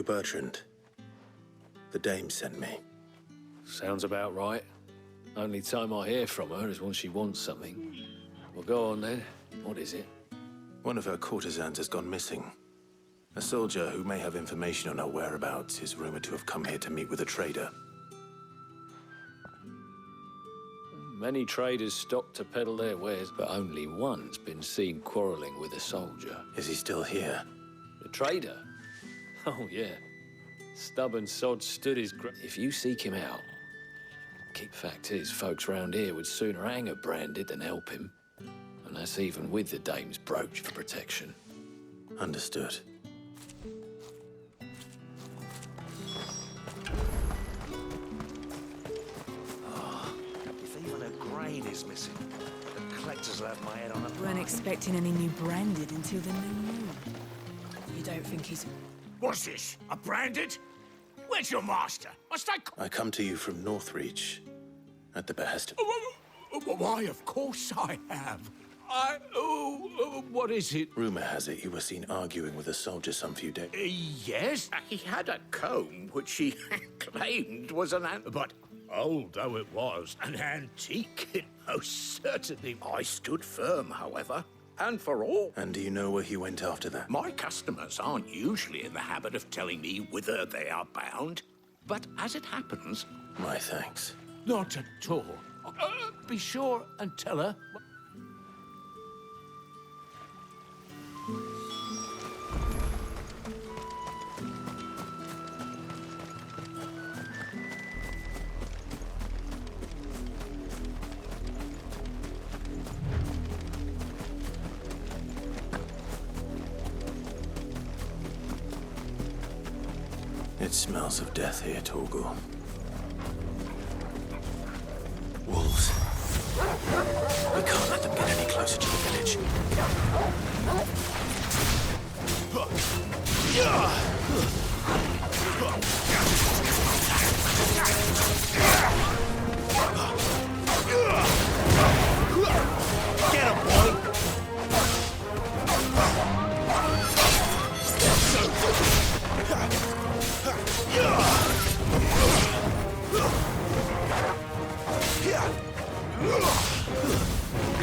Bertrand? The dame sent me. Sounds about right. Only time I hear from her is when she wants something. Well, go on then. What is it? One of her courtesans has gone missing. A soldier who may have information on her whereabouts is rumored to have come here to meet with a trader. Many traders stop to peddle their wares, but only one's been seen quarreling with a soldier. Is he still here? The trader? Oh, yeah. Stubborn sod stood his ground. If you seek him out, fact is, folks round here would sooner hang a branded than help him. And that's even with the dame's brooch for protection. Understood. If even a grain is missing, the collectors will have my head on a Weren't expecting any new branded until the new moon. You don't think he's... What's this? A branded? Where's your master? Must I... I come to you from Northreach, at the behest of... Why, of course I have. What is it? Rumor has it you were seen arguing with a soldier some few days... Yes, he had a comb which he claimed was but old though it was, an antique, it most certainly. I stood firm, however, and for all. And do you know where he went after that? My customers aren't usually in the habit of telling me whither they are bound, but as it happens... My thanks. Not at all. Be sure and tell her... It smells of death here, Torgal. Wolves. We can't let them get any closer to the village. Get him, boy!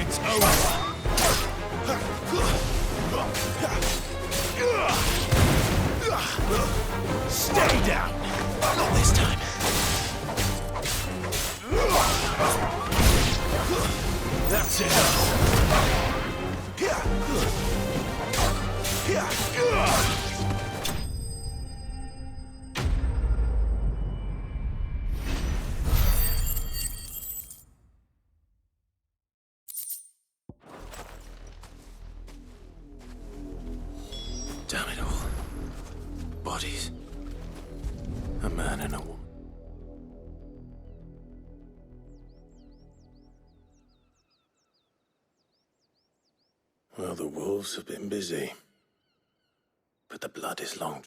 It's over. Stay down. Not this time. That's it. Damn it all. Bodies. A man and a woman. Well, the wolves have been busy. But the blood is long.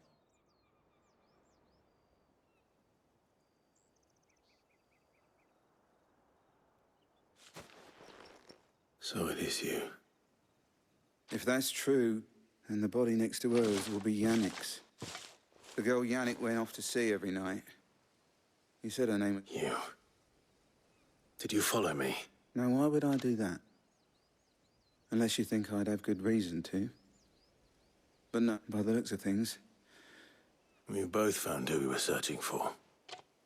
So it is you. If that's true, then the body next to hers will be Yannick's. The girl Yannick went off to see every night. He said her name was... You. Did you follow me? Now, why would I do that? Unless you think I'd have good reason to. But no, by the looks of things. We both found who we were searching for.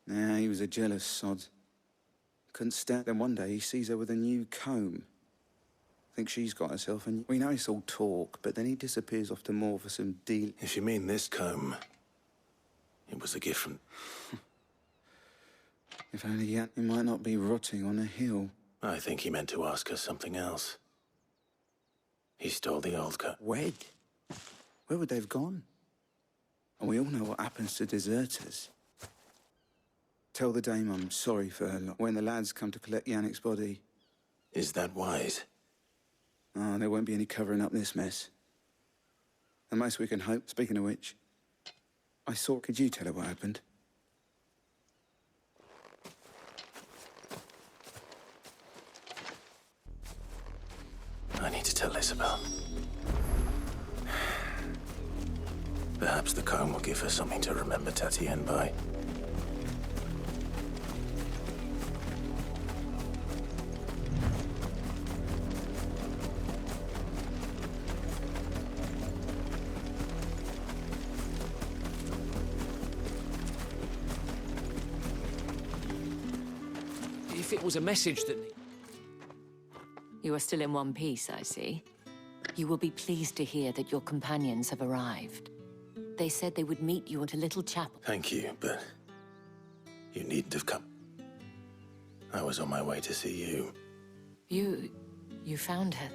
Nah, he was a jealous sod. Couldn't stand... Then one day he sees her with a new comb. Thinks she's got herself a new... We know it's all talk, but then he disappears off to more for some deal... If you mean this comb, it was a gift from... If only yet, he might not be rotting on a hill. I think he meant to ask her something else. He stole the old comb. Wed? Where would they have gone? And we all know what happens to deserters. Tell the dame I'm sorry for her lot. When the lads come to collect Yannick's body... Is that wise? Oh, there won't be any covering up this mess. The most we can hope, speaking of which... I saw... Could you tell her what happened? I need to tell Isabel. Perhaps the comb will give her something to remember Tatienne by. If it was a message that... You are still in one piece, I see. You will be pleased to hear that your companions have arrived. They said they would meet you at a little chapel. Thank you, but you needn't have come. I was on my way to see you. You found her.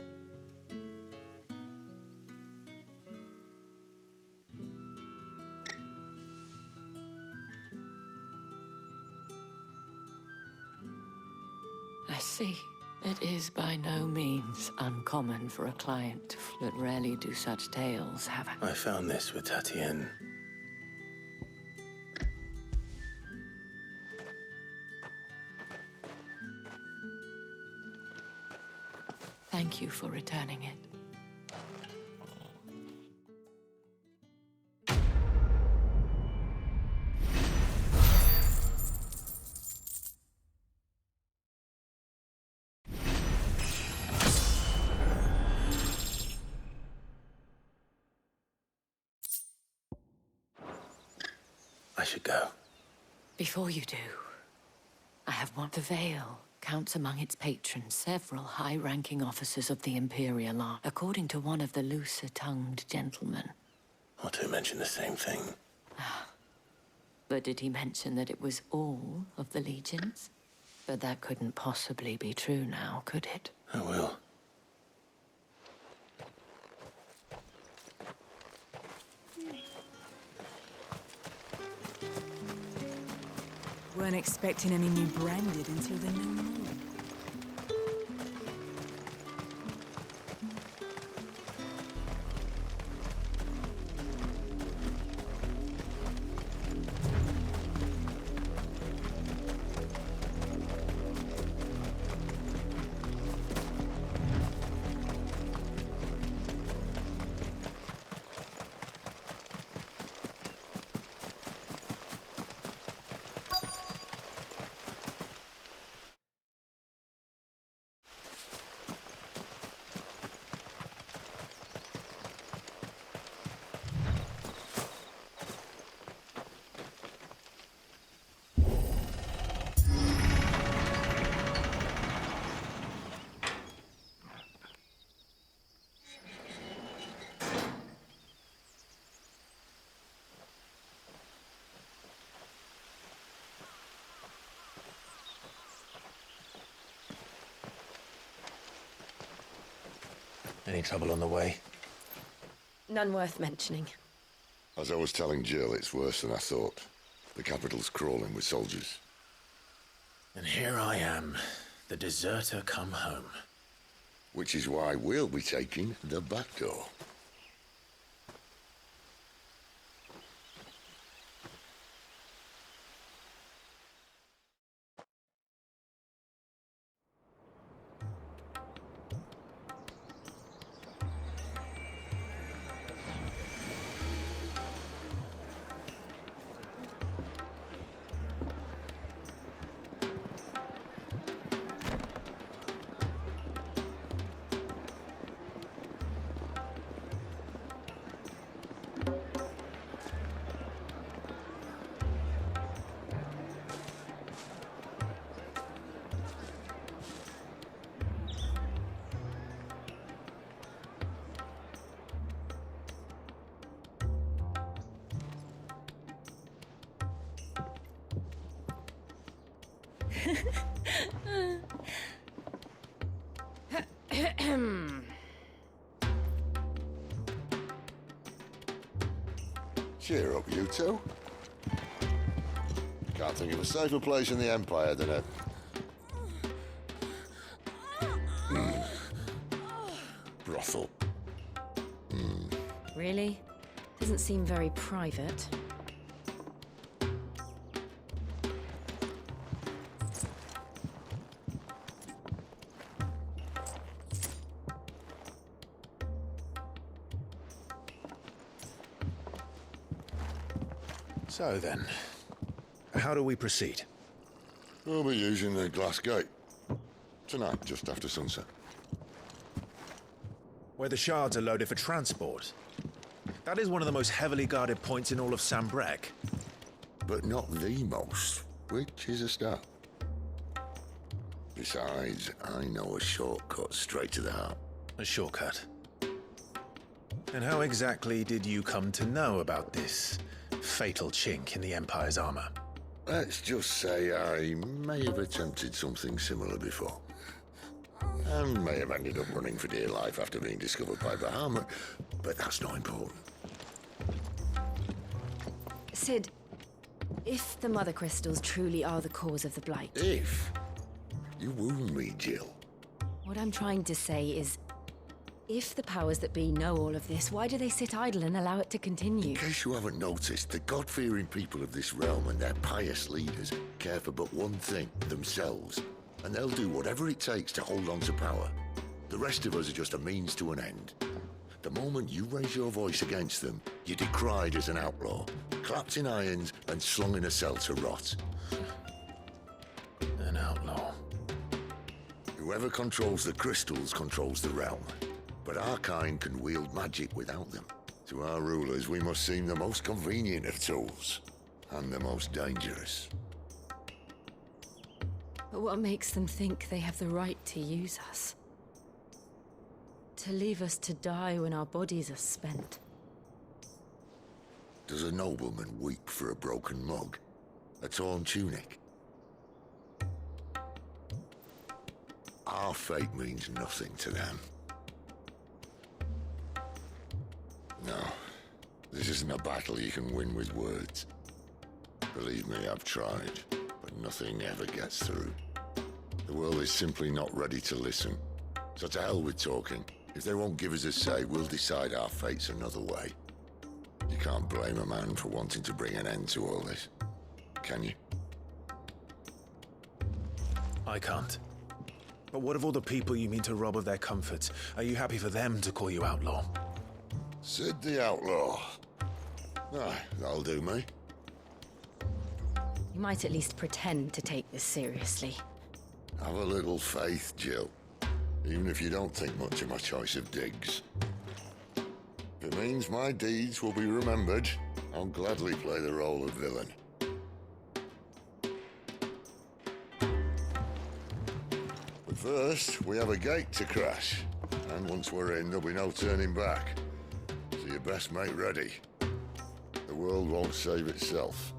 I see. It is by no means uncommon for a client that rarely do such tales, have I? I found this with Tatienne. Thank you for returning it. I should go. Before you do, I have one. The Vale counts among its patrons several high-ranking officers of the Imperial Army, according to one of the looser-tongued gentlemen. Or to mention the same thing. But did he mention that it was all of the legions? But that couldn't possibly be true now, could it? I will. Weren't expecting any new branded until the new moon. Any trouble on the way? None worth mentioning. As I was telling Jill, it's worse than I thought. The capital's crawling with soldiers. And here I am, the deserter come home. Which is why we'll be taking the back door. Cheer up, you two. Can't think of a safer place in the Empire than a... brothel. Really? Doesn't seem very private. So then, how do we proceed? We'll be using the glass gate. Tonight, just after sunset. Where the shards are loaded for transport. That is one of the most heavily guarded points in all of Sambrec. But not the most, which is a start. Besides, I know a shortcut straight to the heart. A shortcut. And how exactly did you come to know about this fatal chink in the Empire's armor? Let's just say I may have attempted something similar before. And may have ended up running for dear life after being discovered by Bahamut, but that's not important. Sid, if the Mother Crystals truly are the cause of the Blight... If? You wound me, Jill. What I'm trying to say is, if the powers that be know all of this, why do they sit idle and allow it to continue? In case you haven't noticed, the God-fearing people of this realm and their pious leaders care for but one thing, themselves. And they'll do whatever it takes to hold on to power. The rest of us are just a means to an end. The moment you raise your voice against them, you're decried as an outlaw, clapped in irons and slung in a cell to rot. An outlaw. Whoever controls the crystals controls the realm. But our kind can wield magic without them. To our rulers, we must seem the most convenient of tools, and the most dangerous. But what makes them think they have the right to use us? To leave us to die when our bodies are spent? Does a nobleman weep for a broken mug? A torn tunic? Our fate means nothing to them. No, this isn't a battle you can win with words. Believe me, I've tried, but nothing ever gets through. The world is simply not ready to listen. So to hell with talking. If they won't give us a say, we'll decide our fates another way. You can't blame a man for wanting to bring an end to all this, can you? I can't. But what of all the people you mean to rob of their comforts? Are you happy for them to call you outlaw? Sid the Outlaw. Ah, that'll do me. You might at least pretend to take this seriously. Have a little faith, Jill. Even if you don't think much of my choice of digs. If it means my deeds will be remembered, I'll gladly play the role of villain. But first, we have a gate to crash. And once we're in, there'll be no turning back. So you best make ready. The world won't save itself.